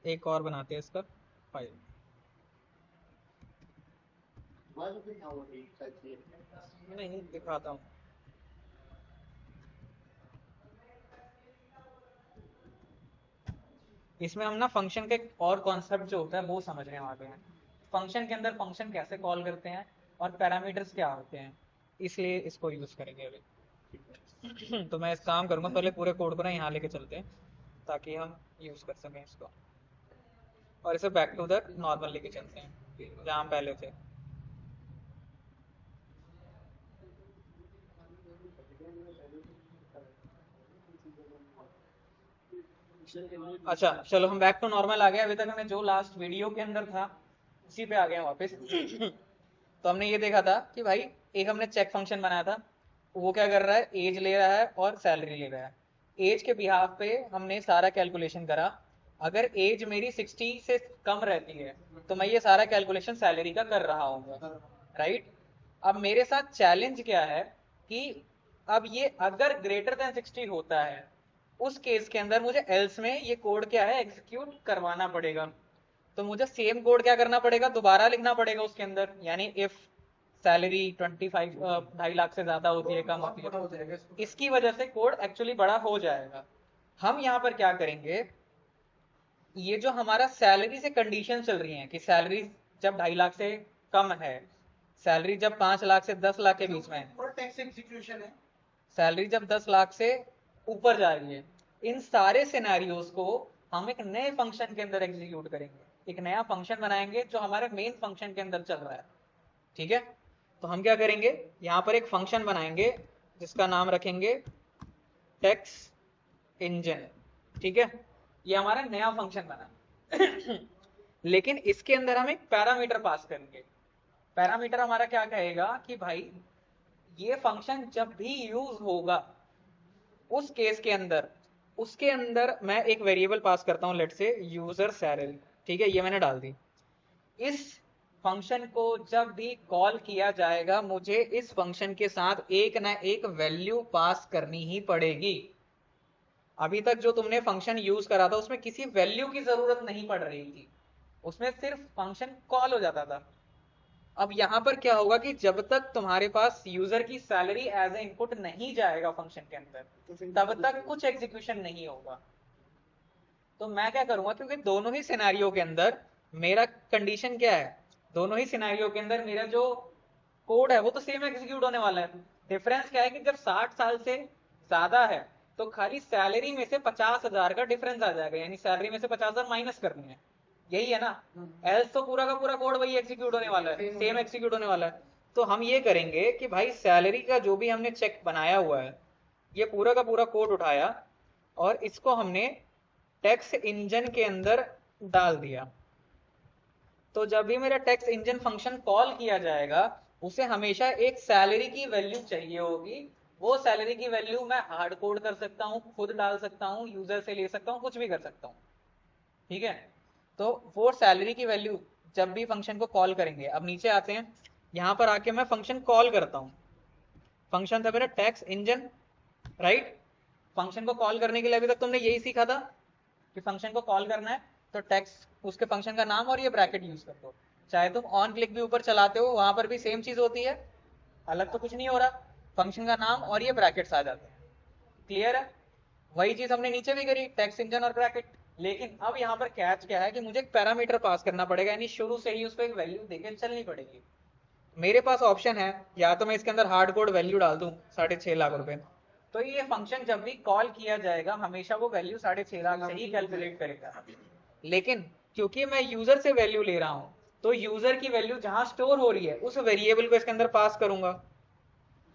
एक और बनाते हैं इसका फाइल। नहीं दिखाता हूँ। इसमें हम ना फंक्शन के और कॉन्सेप्ट जो होता है वो समझने वाले हैं। फंक्शन के अंदर फंक्शन कैसे कॉल करते हैं और पैरामीटर्स क्या होते हैं, इसलिए इसको यूज करेंगे अभी। तो मैं इस काम करूंगा, पहले पूरे कोड को ना यहाँ लेके चलते हैं ताकि हम यूज कर सकें इसको, और इसे बैक टू द नॉर्मल लेके चलते हैं जहाँ हम पहले थे। अच्छा चलो, हम बैक टू नॉर्मल आ गए। अभी तक हमें जो लास्ट वीडियो के अंदर था उसी पे आ गए हैं वापस। तो हमने ये देखा था कि भाई एक हमने चेक फंक्शन बनाया था, वो क्या कर रहा है, एज ले रहा है और सैलरी ले रहा है। एज के बिहाफ पे हमने सारा कैलकुलेशन करा। अगर एज मेरी 60 से कम रहती है तो मैं ये सारा कैलकुलेशन सैलरी का कर रहा हूँ, राइट। अब मेरे साथ चैलेंज क्या है कि अब ये अगर ग्रेटर देन 60 होता है, उस केस के अंदर मुझे एल्स में ये कोड क्या है एग्जीक्यूट करवाना पड़ेगा। तो मुझे सेम कोड क्या करना पड़ेगा, दोबारा लिखना पड़ेगा उसके अंदर, यानी इफ सैलरी 25 2.5 लाख से ज्यादा होती है कम होती है, इसकी वजह से कोड एक्चुअली बड़ा हो जाएगा। हम यहाँ पर क्या करेंगे, ये जो हमारा सैलरी से कंडीशन चल रही है कि सैलरी जब 2.5 लाख से कम है, सैलरी जब 5 लाख से 10 लाख के बीच में है, और टैक्स एग्जीक्यूशन है सैलरी जब 10 लाख से ऊपर जा रही है, इन सारे सिनेरियोज को हम एक नए फंक्शन के अंदर एग्जीक्यूट करेंगे। एक नया फंक्शन बनाएंगे जो हमारे मेन फंक्शन के अंदर चल रहा है, ठीक है। तो हम क्या करेंगे, यहाँ पर एक फंक्शन बनाएंगे जिसका नाम रखेंगे टेक्स इंजन, ठीक है। ये हमारा नया फंक्शन बना। लेकिन इसके अंदर हम एक पैरामीटर पास करेंगे। पैरामीटर हमारा क्या कहेगा कि भाई ये फंक्शन जब भी यूज होगा उस केस के अंदर, उसके अंदर मैं एक वेरिएबल पास करता हूं, लेट से यूजर सैलरी, ठीक है, ये मैंने डाल दी। इस फंक्शन को जब भी कॉल किया जाएगा मुझे इस फंक्शन के साथ एक ना एक वैल्यू पास करनी ही पड़ेगी। अभी तक जो तुमने फंक्शन यूज करा था उसमें किसी वैल्यू की जरूरत नहीं पड़ रही थी, उसमें सिर्फ फंक्शन कॉल हो जाता था। अब यहां पर क्या होगा कि जब तक तुम्हारे पास यूजर की सैलरी एज ए इनपुट नहीं जाएगा फंक्शन के अंदर, तब तक कुछ एग्जीक्यूशन नहीं होगा। तो मैं क्या करूंगा, क्योंकि दोनों ही सिनेरियो के अंदर मेरा कंडीशन क्या है, दोनों ही सिनेरियो के अंदर मेरा जो कोड है वो तो सेम एग्जीक्यूट होने वाला है। डिफरेंस क्या है कि जब 60 साल से ज्यादा है तो खाली सैलरी में से 50,000 का डिफरेंस आ जाएगा, यानी सैलरी में से 50,000 माइनस करनी है, यही है ना। एल्स तो पूरा का पूरा कोड वही एग्जीक्यूट होने वाला है, सेम एग्जीक्यूट होने वाला है। तो हम ये करेंगे कि भाई सैलरी का जो भी हमने चेक बनाया हुआ है, ये पूरा का पूरा कोड उठाया और इसको हमने टेक्स्ट इंजन के अंदर डाल दिया। तो जब भी मेरा टेक्स्ट इंजन फंक्शन कॉल किया जाएगा उसे हमेशा एक सैलरी की वैल्यू चाहिए होगी। वो सैलरी की वैल्यू मैं हार्ड कोड कर सकता हूँ, खुद डाल सकता हूँ, यूजर से ले सकता हूँ, कुछ भी कर सकता हूँ, ठीक है। तो वो सैलरी की वैल्यू जब भी फंक्शन को कॉल करेंगे, अब नीचे आते हैं, यहां पर आके मैं फंक्शन कॉल करता हूँ। फंक्शन था मेरा टैक्स इंजन, राइट। फंक्शन को कॉल करने के लिए अभी तक तुमने यही सीखा था कि फंक्शन को कॉल करना है तो टैक्स उसके फंक्शन का नाम और ये ब्रैकेट यूज कर दो। चाहे तुम ऑन क्लिक भी ऊपर चलाते हो वहां पर भी सेम चीज होती है, अलग तो कुछ नहीं हो रहा, फंक्शन का नाम और ये ब्रैकेट्स आ जाते हैं, क्लियर है। वही चीज हमने नीचे भी करी, टेक्स्ट इंजन और ब्रैकेट। लेकिन अब यहाँ पर कैच क्या है कि मुझे एक पैरामीटर पास करना पड़ेगा, यानी शुरू से ही उसको एक वैल्यू देके चलनी पड़ेगी। मेरे पास ऑप्शन है, या तो मैं इसके अंदर हार्ड कोड वैल्यू डाल दूं 6.5 लाख रुपए, तो ये फंक्शन जब भी कॉल किया जाएगा हमेशा वो वैल्यू 6.5 लाख से ही कैलकुलेट करेगा। लेकिन क्योंकि मैं यूजर से वैल्यू ले रहा हूं, तो यूजर की वैल्यू जहां स्टोर हो रही है उस वेरिएबल को इसके अंदर पास करूंगा,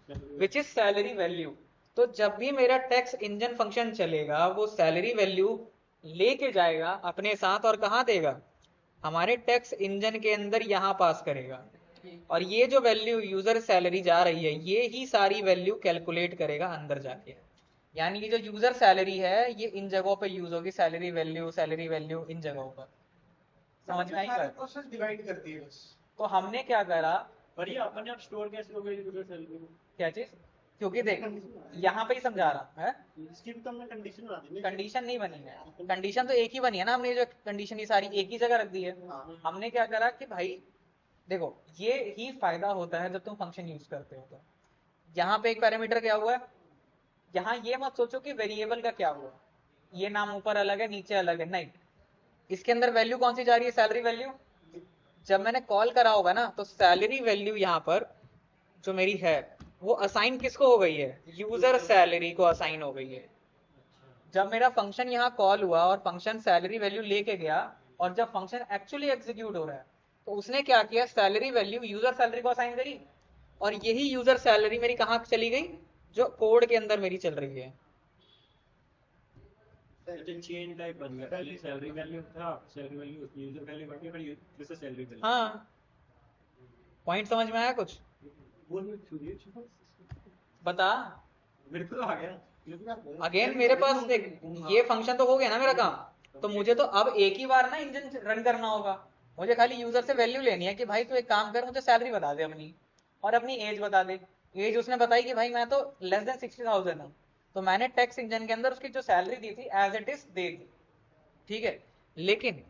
विच इज सैलरी वैल्यू। तो जब भी मेरा टैक्स इंजन फंक्शन चलेगा वो सैलरी वैल्यू लेके जाएगा अपने साथ और कहाँ देगा, हमारे टैक्स इंजन के अंदर यहां पास करेगा। और ये जो वैल्यू यूजर सैलरी जा रही है ये ही सारी वैल्यू कैलकुलेट करेगा अंदर जाके। यानी कि जो यूजर सैलरी है ये इन जगहों पे यूज होगी, सैलरी वैल्यू इन जगहों पर। समझ में आई बात? प्रोसेस डिवाइड करती है बस। तो हमने क्या करा, बढ़िया, अपने आप स्टोर कैसे हो गई यूजर सैलरी? क्या चीज, क्योंकि देख यहाँ पे ही समझा रहा है, इसकी भी तो हमने कंडीशन बना दी ना। कंडीशन नहीं बनी है, कंडीशन तो एक ही बनी है ना, हमने जो कंडीशन ये सारी एक ही जगह रख दी है। हमने क्या करा कि भाई देखो ये ही फायदा होता है जब तुम फंक्शन यूज करते हो। तो यहाँ पे एक पैरामीटर क्या हुआ है, यहाँ ये मत सोचो कि वेरिएबल का क्या हुआ, ये नाम ऊपर अलग है नीचे अलग है, नहीं, इसके अंदर वैल्यू कौन सी जा रही है, सैलरी वैल्यू। जब मैंने कॉल करा होगा ना तो सैलरी वैल्यू यहाँ पर जो मेरी है वो असाइन किसको हो गई है, यूजर सैलरी को असाइन हो गई है। जब मेरा फंक्शन यहाँ कॉल हुआ और फंक्शन सैलरी वैल्यू लेके गया, और जब फंक्शन एक्चुअली एग्जीक्यूट हो रहा है तो उसने क्या किया, सैलरी वैल्यू यूजर सैलरी को असाइन करी, और यही यूजर सैलरी मेरी कहाँ चली गई, जो कोड के अंदर मेरी चल रही है। चेन टाइप बन गया, पहले सैलरी वैल्यू था, सैलरी वैल्यू यूजर वैल्यू बन गई, फिर दिस इज सैलरी वैल्यू। हाँ, पॉइंट समझ में आया कुछ, बता। मेरे को आ गया अगेन मेरे पास देख ये फंक्शन तो हो गया ना मेरा काम, तो मुझे तो अब एक ही बार ना इंजन रन करना होगा। मुझे खाली यूजर से वैल्यू लेनी है कि भाई तू एक काम कर, मुझे सैलरी बता दे अपनी, और अपनी एज बता दे। एज उसने बताई कि भाई मैं तो लेस देन 60,000 हूँ, तो मैंने टैक्स इंजन के अंदर उसकी जो सैलरी दी थी एज इट इज दे दी, ठीक है। लेकिन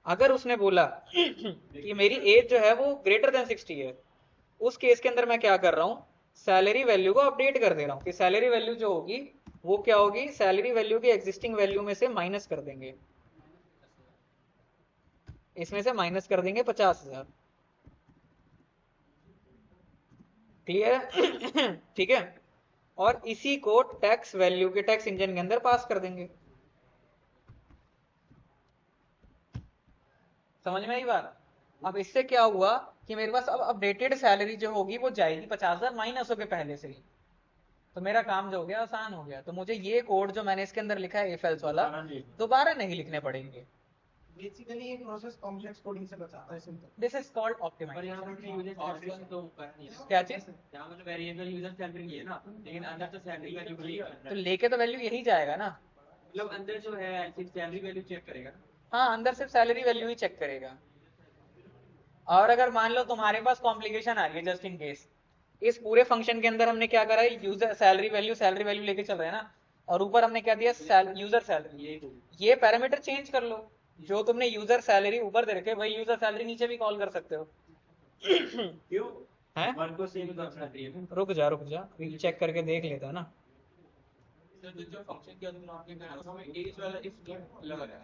अगर उसने बोला कि मेरी एज जो है वो ग्रेटर देन 60 है, उस केस के अंदर मैं क्या कर रहा हूँ, सैलरी वैल्यू को अपडेट कर दे रहा हूँ कि सैलरी वैल्यू जो होगी वो क्या होगी, सैलरी वैल्यू की एग्जिस्टिंग वैल्यू में से माइनस कर देंगे, इसमें से माइनस कर देंगे 50,000। क्लियर है ठीक है, और इसी को टैक्स वैल्यू के टैक्स इंजन के अंदर पास कर देंगे। समझ में आई बात। अब इससे क्या हुआ कि मेरे पास अब अपडेटेड सैलरी जो होगी वो जाएगी 50,000 माइनस हो के पहले से ही, तो मेरा काम जो हो गया आसान हो गया। तो मुझे ये कोड जो मैंने इसके अंदर लिखा है इफ एल्स वाला दोबारा नहीं लिखने पड़ेंगे। बेसिकली ये प्रोसेस कॉम्प्लेक्स कोडिंग से बचाता है सिंपल। दिस इज कॉल्ड और ऑप्टिमाइजेशन। यहाँ पर यूजर सैलरी तो करनी है, क्या चीज, यहाँ पर वेरिएबल यूजर सैलरी है ना, लेकिन अंदर तो सैलरी वैल्यू वही है, तो लेके तो वैल्यू यही जाएगा ना, मतलब अंदर जो है सिर्फ सैलरी वैल्यू चेक करेगा। हाँ अंदर सिर्फ सैलरी वैल्यू ही चेक करेगा। और अगर मान लो तुम्हारे पास कॉम्प्लिकेशन आ रही है, जस्ट इन केस इस पूरे फंक्शन के अंदर हमने क्या करा है, यूजर सैलरी वैल्यू लेके चल रहे हैं ना, और ऊपर हमने क्या दिया यूजर सैलरी, ये पैरामीटर चेंज कर लो, जो तुमने यूजर सैलरी ऊपर दे रखे वही यूजर सैलरी नीचे भी कॉल कर सकते हो। क्यों हैं, वन को सेम कर सकती है। रुक जा चेक करके देख लेता ना। जो फंक्शन के अंदर आपने कहा उसमें एज वाला इफ लगा है,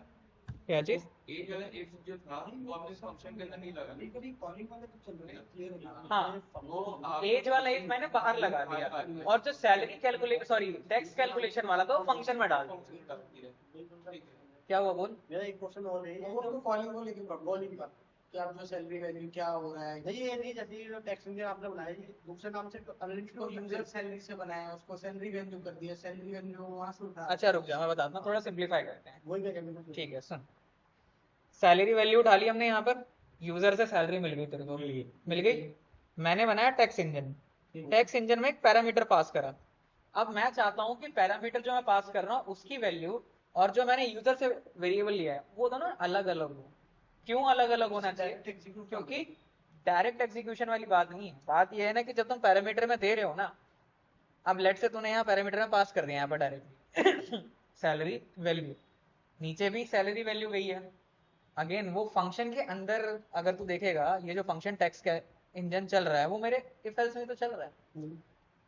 क्या चीज, एज वाला इफ जो था वो आपने फंक्शन के अंदर नहीं लगा। कभी कॉलिंग वाला तो चल रहा है क्लियर हो गया। हाँ वो एज वाला एज मैंने बाहर लगा दिया, और जो salary calculate sorry tax calculation वाला था वो फंक्शन में डाल दिया। क्या हुआ बोल, मेरा एक क्वेश्चन और है, वो तो कॉलिंग को लेके कॉलिंग का कि आप जो सैलरी वैल्यू क्या हो रहा है, नहीं ये नहीं, जैसे ये टैक्स इंजन आपने बनाया ये दूसरे नाम से अनलिमिटेड उसको यूजर सैलरी से बनाया, उसको सैलरी वैल्यू कर दिया, सैलरी वैल्यू वहां से उठा। अच्छा रुक जा मैं बताता हूँ, थोड़ा सिंप्लीफाई करते हैं। वही मैं कहना ठीक है सुन, सैलरी वैल्यू उठा ली हमने, यहाँ पर यूजर से सैलरी मिल गई तेरे को, मिल गई। मैंने बनाया टैक्स इंजन, टैक्स इंजन में एक पैरामीटर पास करा। अब मैं चाहता हूँ कि पैरामीटर जो मैं पास कर रहा हूँ उसकी वैल्यू और जो मैंने यूजर से वेरिएबल लिया है वो दोनों अलग अलग हो। क्यों अलग अलग होना चाहिए, क्योंकि डायरेक्ट एग्जीक्यूशन वाली बात नहीं है। बात यह है ना कि जब तुम पैरामीटर में दे रहे हो ना, अब लेट से तूने यहाँ पैरामीटर में पास कर दिया यहाँ पर डायरेक्टली सैलरी वैल्यू, नीचे भी सैलरी वैल्यू गई है। अगेन वो फंक्शन के अंदर अगर तू देखेगा ये जो फंक्शन टैक्स का इंजन चल रहा है वो मेरे इफ एल्स में तो चल रहा है।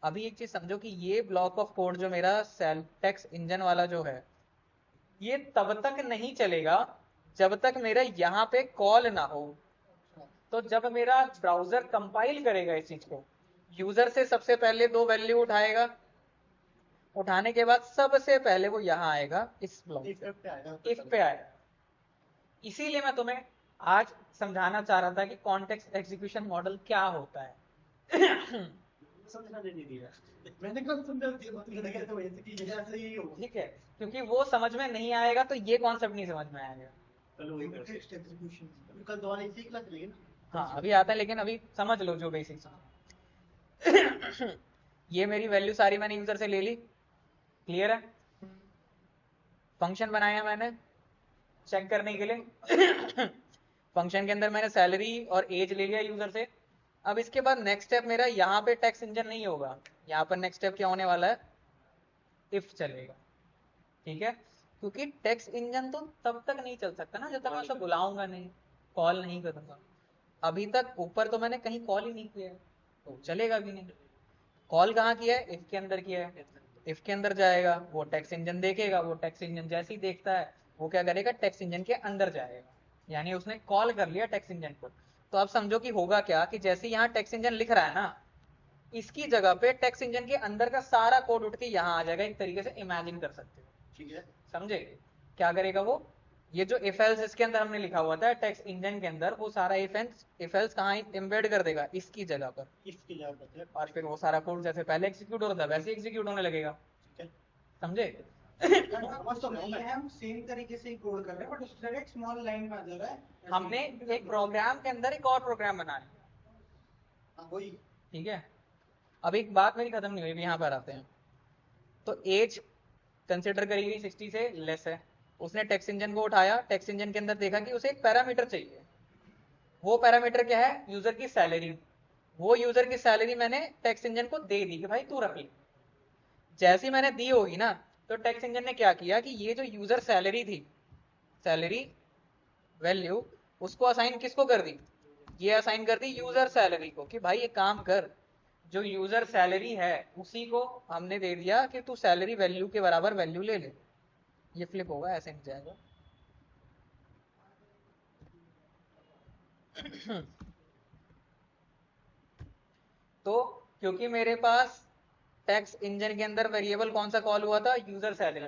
अभी एक चीज समझो कि ये ब्लॉक ऑफ कोड जो मेरा टैक्स इंजन वाला जो है ये तब तक नहीं चलेगा जब तक मेरा यहाँ पे कॉल ना हो। तो जब मेरा ब्राउजर कंपाइल करेगा इस चीज को, यूजर से सबसे पहले दो वैल्यू उठाएगा, उठाने के बाद सबसे पहले वो यहाँ आएगा इस ब्लॉक इफ पे आएगा। इसीलिए मैं तुम्हें आज समझाना चाह रहा था कि कॉन्टेक्स्ट एग्जीक्यूशन मॉडल क्या होता है। समझना नहीं दिया मैंने कब समझा दिया, मतलब लगा तो वैसे की जैसे ही हो। ठीक है, क्योंकि वो समझ में नहीं आएगा तो ये कॉन्सेप्ट नहीं समझ में आएगा। चलो वही करते टेक्स्ट एग्जीक्यूशन। हैं। कल दोबारा इसी क्लास चलेगी ना। हाँ अभी आता है, लेकिन अभी समझ लो जो बेसिक्स। ये मेरी वैल्यू सारी मैंने यूजर से ले ली, क्लियर है। फंक्शन बनाया मैंने चेक करने के लिए। फंक्शन के अंदर मैंने सैलरी और एज ले लिया यूजर से। अब इसके बाद नेक्स्ट स्टेप मेरा यहाँ पे टैक्स इंजन नहीं होगा, यहाँ पर नेक्स्ट स्टेप क्या होने वाला है, इफ चलेगा, ठीक है, क्योंकि टेक्स्ट इंजन तो तब तक नहीं चल सकता ना जब तक मैं उसे बुलाऊंगा नहीं, कॉल नहीं करूंगा। अभी तक ऊपर तो मैंने कहीं कॉल ही नहीं किया है, तो चलेगा भी नहीं। कॉल कहाँ किया है, इफ के अंदर किया है, इफ के अंदर जाएगा, वो टेक्स्ट इंजन देखेगा, वो टेक्स्ट इंजन जैसे ही देखता है वो क्या करेगा, टेक्स्ट इंजन के अंदर जाएगा, यानी उसने कॉल कर लिया टेक्स्ट इंजन को। तो अब समझो कि होगा क्या, कि जैसे यहाँ टेक्स्ट इंजन लिख रहा है ना, इसकी जगह पे टेक्स्ट इंजन के अंदर का सारा कोड उठ के यहाँ आ जाएगा, एक तरीके से इमेजिन कर सकते हो, ठीक है। समझे। क्या करेगा वो, ये जो इफ एल्स इसके अंदर हमने लिखा हुआ था टेक्स्ट इंजन के अंदर, वो सारा इफ एल्स कहाँ एम्बेड कर देगा, इसकी जगह पर, इसकी जगह पर, और फिर वो सारा कोड जैसे पहले एग्जीक्यूट हो रहा था वैसे एग्जीक्यूट होने लगेगा, ठीक है। समझे। बस तो नहीं है, हम सेम तरीके से ही कोड कर रहे हैं बट उस जगह एक स्मॉल लाइन में आ जा रहा है। हमने एक प्रोग्राम के अंदर एक और प्रोग्राम बनाया, हाँ, वही। ठीक है। अब एक बात मेरी खत्म नहीं हुई, यहाँ पर आते हैं। तो एज कंसिडर करी गई 60 से लेस है, उसने टेक्स्ट इंजन को उठाया, टेक्स्ट इंजन के अंदर देखा कि उसे एक पैरामीटर चाहिए, वो पैरामीटर क्या है, यूजर की सैलरी। वो यूजर की सैलरी मैंने टेक्स्ट इंजन को दे दी कि भाई तू रख ले। जैसी मैंने दी होगी ना, तो टेक्स्ट इंजन ने क्या किया कि ये जो यूजर सैलरी थी, सैलरी वैल्यू, उसको असाइन किसको कर दी, ये असाइन कर दी यूजर सैलरी को, कि भाई ये काम कर, जो यूजर सैलरी है उसी को हमने दे दिया कि तू सैलरी वैल्यू के बराबर वैल्यू ले ले। ये फ्लिप होगा, ऐसे नहीं जाएगा। तो क्योंकि मेरे पास टेक्स्ट इंजन के अंदर वेरिएबल कौन सा कॉल हुआ था, यूजर सैलरी,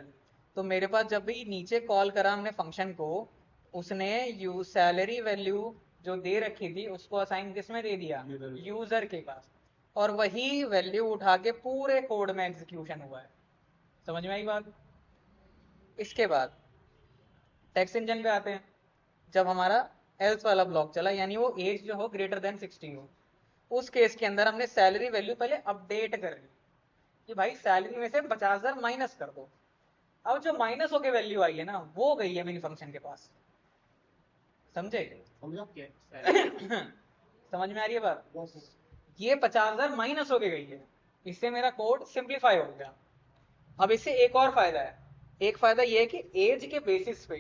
तो मेरे पास जब भी नीचे कॉल करा हमने फंक्शन को, उसने सैलरी वैल्यू जो दे रखी थी उसको असाइन किस में दे दिया, यूजर के पास, और वही वैल्यू उठा के पूरे कोड में एग्जीक्यूशन हुआ है। समझ में आई बात। इसके बाद टेक्स्ट इंजन पे आते हैं। जब हमारा एल्स वाला ब्लॉक चला, यानी वो एज जो हो ग्रेटर देन 60 हो, उस केस के अंदर हमने सैलरी वैल्यू पहले अपडेट कर ली कि भाई सैलरी में से 50,000 माइनस कर दो। अब जो माइनस होके वैल्यू आई है ना, वो गई है मेरी फंक्शन के पास, समझे। समझ में आ रही है बात। ये 50,000 माइनस होके गई है, इससे मेरा कोड सिंप्लीफाई हो गया। अब इससे एक और फायदा है, एक फायदा ये है कि एज के बेसिस पे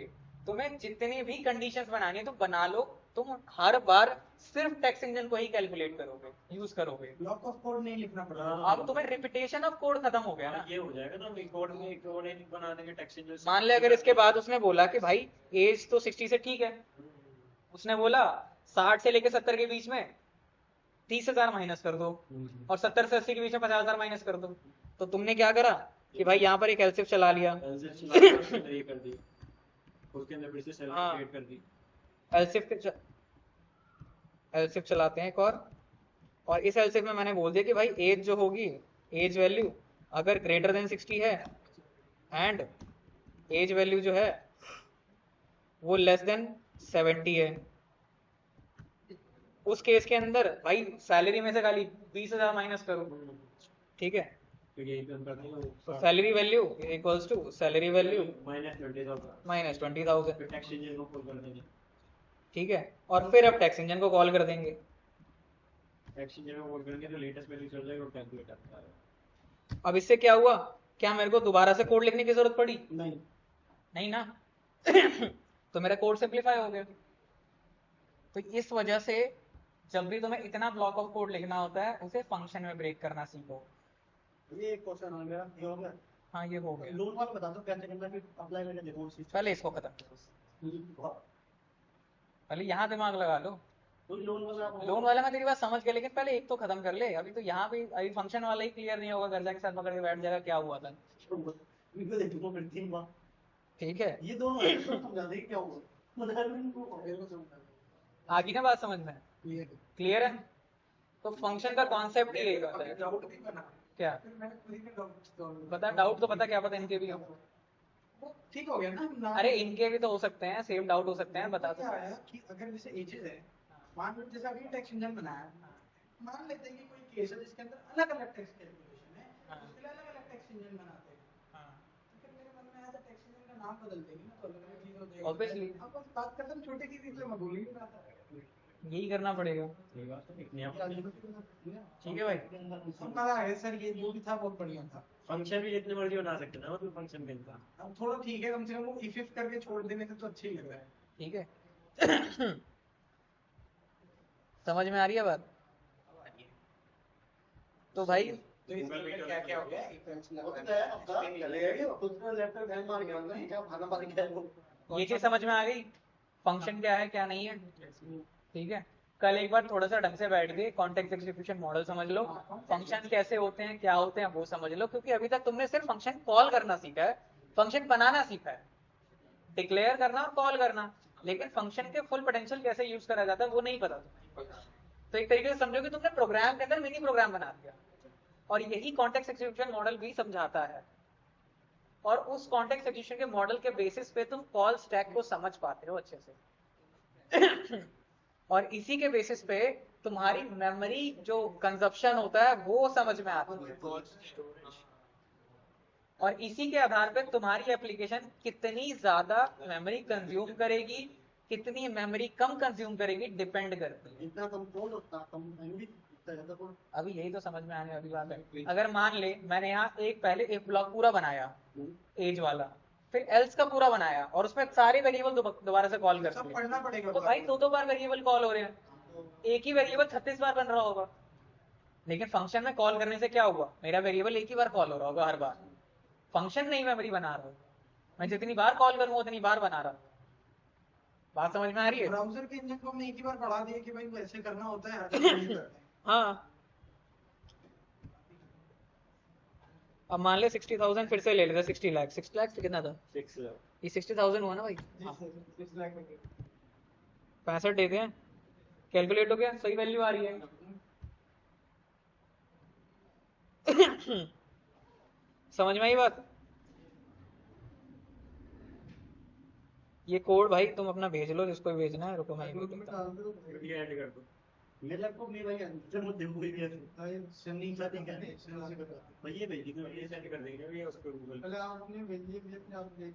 तुम्हें जितनी भी कंडीशंस बनानी है तो बना लो, तुम हर बार सिर्फ टेक्स्ट इंजन को ही कैलकुलेट करोगे, यूज करोगे, ब्लॉक ऑफ कोड नहीं लिखना पड़ेगा। अब तुम्हें रिपीटेशन ऑफ कोड खत्म हो गया ना। ये हो जाएगा ना, एक कोड में एक कोड एक बना देंगे टेक्स्ट इंजन। मान ले अगर इसके बाद उसने बोला कि भाई एज तो 60 से ठीक है, उसने बोला 60 से लेकर 70 के बीच में 30,000 माइनस कर दो, और 70 से 80 के बीच में 50,000 माइनस कर दो, तो तुमने क्या करा कि भाई यहाँ पर एक एलसिफ चला लिया, ये कर दी, उसके अंदर फिर से सैलरी हाँ। क्रिएट कर दी। एलसिफ चलाते हैं एक और इस एलसिफ में मैंने बोल दिया कि भाई एज जो होगी, एज वैल्यू अगर ग्रेटर देन 60 है एंड एज वैल्यू जो है वो लेस देन 70 है, उस केस के अंदर भाई सैलरी में से खाली 20,000 माइनस करो, ठीक है। Salary value equals to salary value minus 20,000, tax engine को कॉल कर देंगे, ठीक है। और फिर अब टैक्स इंजन को कॉल कर देंगे, टैक्स इंजन को कॉल करेंगे तो लेटेस्ट वैल्यू चल जाएगा और कैलकुलेट आता है। अब इससे क्या हुआ, क्या मेरे को दोबारा से कोड लिखने की जरूरत पड़ी, नहीं नहीं ना। तो मेरा कोड सिंप्लीफाई हो गया। तो इस वजह से जब भी तुम्हें इतना ब्लॉक ऑफ कोड लिखना होता है उसे फंक्शन में ब्रेक करना सीखो। ये एक क्वेश्चन आ गया, ये हो गया। हाँ ये हो गया। लोन वाला बता दो कैसे करना, फिर अप्लाई करके देखो उसी। पहले इसको खत्म करो, पहले यहाँ दिमाग लगा लो। लोन वाला मैं तेरी बात समझ गया, लेकिन पहले एक तो खत्म कर ले। अभी तो यहाँ पे अभी फंक्शन वाला ही क्लियर नहीं होगा, घर जाके साथ पकड़ के बैठ जाएगा क्या हुआ था, ठीक है। ये दोनों समझा देंगे क्या हुआ, आगे ना बात समझ में क्लियर है। तो फंक्शन का कॉन्सेप्ट ही होता है। डाउट भी बना क्या फिर मैंने खुद ही में डाउट पता, डाउट तो पता, क्या पता इनके भी हो। वो ठीक हो गया ना। अरे इनके भी तो हो सकते हैं, सेम डाउट हो सकते हैं, बता क्या दो। है कि अगर जैसे एजेस है, मान लो जैसे अभी टेक्स्ट इंजन बनाया, मान लेते हैं कि कोई केस है जिसके अंदर अलग अलग टेक्स्ट कैलकुलेशन है, उसके लिए अलग अलग टेक्स्ट इंजन बनाते हैं, तो फिर मेरे मन में आया था टेक्स्ट इंजन का नाम बदल देंगे ना, तो अलग अलग चीज हो जाएगी। Obviously। अब बस बात खत्म, छोटी चीज इसलिए मैं भूल ही नहीं रहा था। यही करना पड़ेगा। ये बात तो इतनी आप ठीक है भाई। अब मजा आ गया सर, ये जो भी था बहुत बढ़िया था। फंक्शन भी जितने मर्जी बना सकते हैं ना, मतलब फंक्शन के अंदर अब थोड़ा ठीक है, कम से कम वो इफ करके छोड़ देने से तो अच्छी लग रहा है। ठीक है। समझ में आ रही है बात? तो भाई तो इसमें क्या क्या हो गया? ये चीज समझ में आ गई, फंक्शन क्या है क्या नहीं है। ठीक है, कल एक बार थोड़ा सा ढंग से बैठ के कॉन्टेक्स्ट एग्जीक्यूशन मॉडल समझ लो, फंक्शन कैसे होते हैं क्या होते हैं वो समझ लो, क्योंकि अभी तक तुमने सिर्फ फंक्शन कॉल करना सीखा है, फंक्शन बनाना सीखा है, डिक्लेयर करना और कॉल करना, लेकिन फंक्शन के फुल पोटेंशियल कैसे यूज करा जाता है वो नहीं पता तुम्हें। तो एक तरीके से समझो कि तुमने प्रोग्राम के अंदर मिनी प्रोग्राम बना दिया, और यही कॉन्टेक्स्ट एग्जीक्यूशन मॉडल भी समझाता है। और उस कॉन्टेक्स्ट एग्जीक्यूशन के मॉडल के बेसिस पे तुम कॉल स्टैक को समझ पाते हो अच्छे से। और इसी के बेसिस पे तुम्हारी मेमोरी जो कंजप्शन होता है वो समझ में आती है, और इसी के आधार पे तुम्हारी एप्लीकेशन कितनी ज्यादा मेमोरी कंज्यूम करेगी, कितनी मेमोरी कम कंज्यूम करेगी, डिपेंड करती है। जितना कम कोड उतना कम मेमोरी, जितना ज्यादा कोड। अभी यही तो समझ में आने वाली बात है। अगर मान ले मैंने यहाँ पहले एक ब्लॉक पूरा बनाया एज वाला, फिर एल्स का पूरा बनाया, और उसमें सारे वेरिएबल दोबारा से कॉल कर सब दिए, पढ़ना पड़ेगा। तो भाई दो बार वेरिएबल कॉल हो रहे हैं, एक ही वेरिएबल 36 बार बन रहा होगा। लेकिन फंक्शन में कॉल करने से क्या हुआ, मेरा वेरिएबल एक ही बार कॉल हो रहा होगा हर बार, फंक्शन नहीं मेमोरी बना रहा हूँ, मैं जितनी बार कॉल करूंगा उतनी बार बना रहा हूँ। बात समझ में आ रही है? ब्राउजर के इंजन को हमने एक ही बार पढ़ा दिया कि भाई वो ऐसे करना होता है, हर जगह नहीं करते हैं। हाँ, अब मान ले 60,000 फिर से ले लेते, 60 लाख, 60 लाख कितना था, 6 ये 60,000 हुआ ना भाई, 65 देते हैं, कैलकुलेट हो गया, सही वैल्यू आ रही है। समझ में आई बात? ये कोड भाई तुम अपना भेज लो जिसको भी भेजना है, रुको मैं भेज देता हूं। ये ऐड कर दो। मेरे लैपटॉप में भाई अंदर मत देखो कोई भी सनी का ठीक है, सनी से बता। भैया भेज देंगे। ये सेंड कर देंगे ये उसको गूगल पहले आपने भेजिए, अपने आप देख